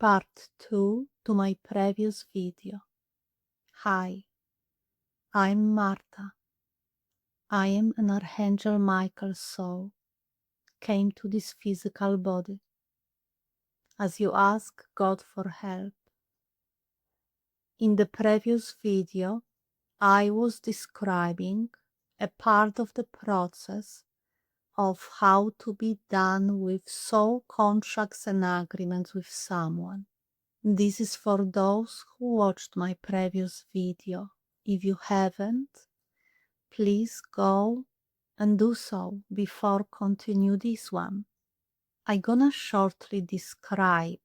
part 2 to my previous video. Hi, I'm Marta. I am an Archangel Michael soul, came to this physical body as you ask God for help. In the previous video, I was describing a part of the process of how to be done with soul contracts and agreements with someone. This is for those who watched my previous video. If you haven't, please go and do so before continue this one. I'm gonna shortly describe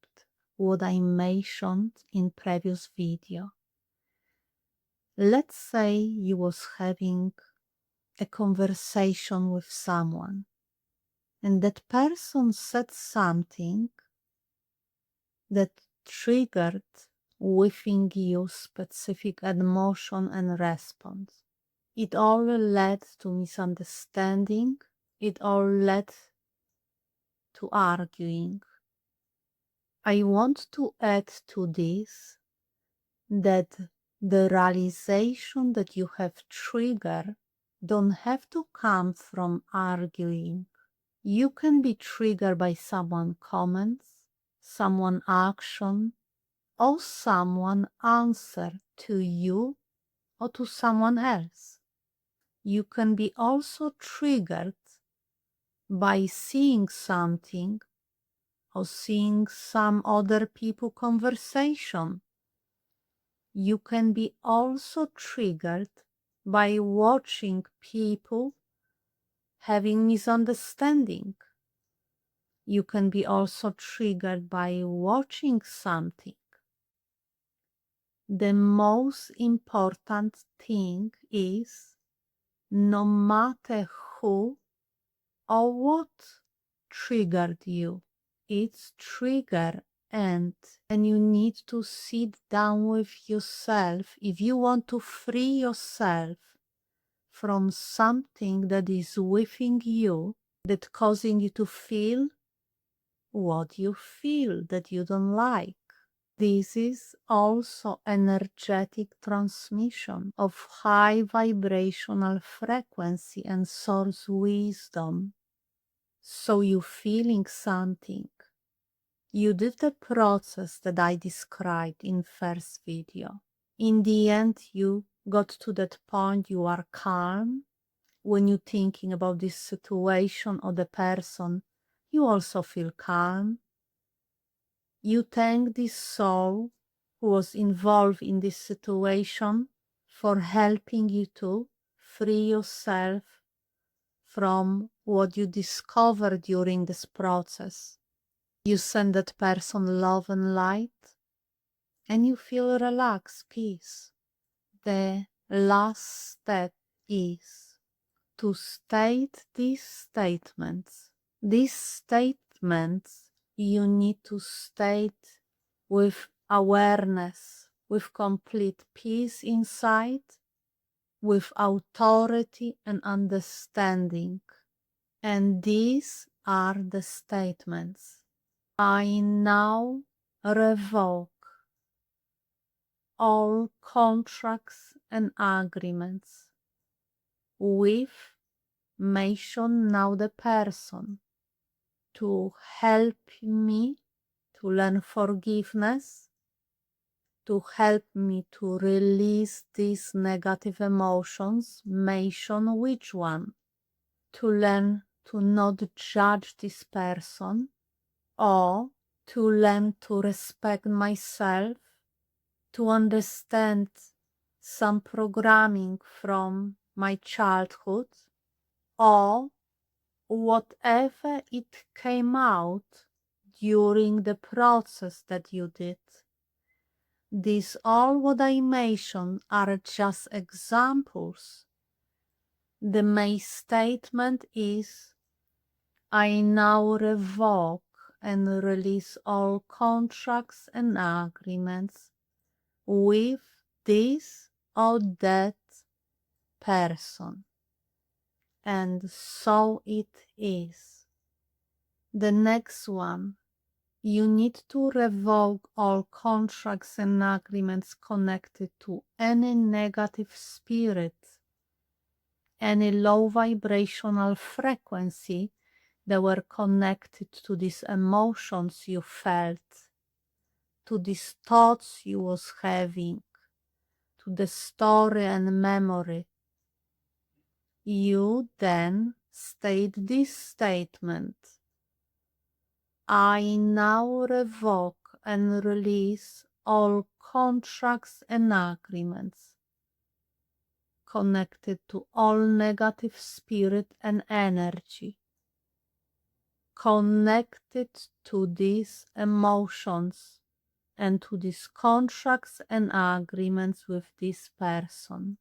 what I mentioned in previous video. Let's say you was having a conversation with someone and that person said something that triggered within you specific emotion and response. It all led to misunderstanding, it all led to arguing. I want to add to this that the realization that you have triggered don't have to come from arguing. You can be triggered by someone's comments, someone action, or someone answer to you or to someone else. You can be also triggered by seeing something or seeing some other people conversation. You can be also triggered by watching people having misunderstanding. You can be also triggered by watching something. The most important thing is no matter who or what triggered you, it's trigger and you need to sit down with yourself if you want to free yourself from something that is within you that causing you to feel what you feel that you don't like. This is also energetic transmission of high vibrational frequency and source wisdom. So you feeling something. You did the process that I described in first video. In the end, you got to that point you are calm. When you're thinking about this situation or the person, you also feel calm. You thank this soul who was involved in this situation for helping you to free yourself from what you discovered during this process. You send that person love and light, and you feel relaxed, peace. The last step is to state these statements. These statements you need to state with awareness, with complete peace inside, with authority and understanding. And these are the statements. I now revoke all contracts and agreements with mention now the person to help me to learn forgiveness, to help me to release these negative emotions, mention which one, to learn to not judge this person, or to learn to respect myself, to understand some programming from my childhood, or whatever it came out during the process that you did. These all what I mentioned are just examples. The main statement is, I now revoke and release all contracts and agreements with this or that person. And so it is. The next one, You need to revoke all contracts and agreements connected to any negative spirit, any low vibrational frequency that were connected to these emotions you felt, to these thoughts you was having, to the story and memory. You then state this statement: I now revoke and release all contracts and agreements connected to all negative spirit and energy, connected to these emotions and to these contracts and agreements with this person.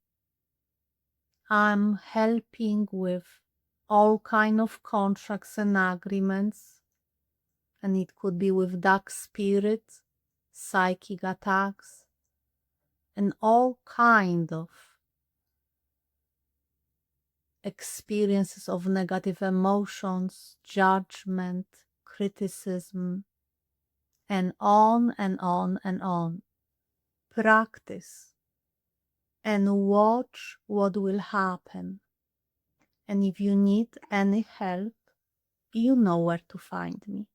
I'm helping with all kind of contracts and agreements, and it could be with dark spirits, psychic attacks, and all kind of experiences of negative emotions, judgment, criticism, and on and on and on. Practice and watch what will happen. And if you need any help, you know where to find me.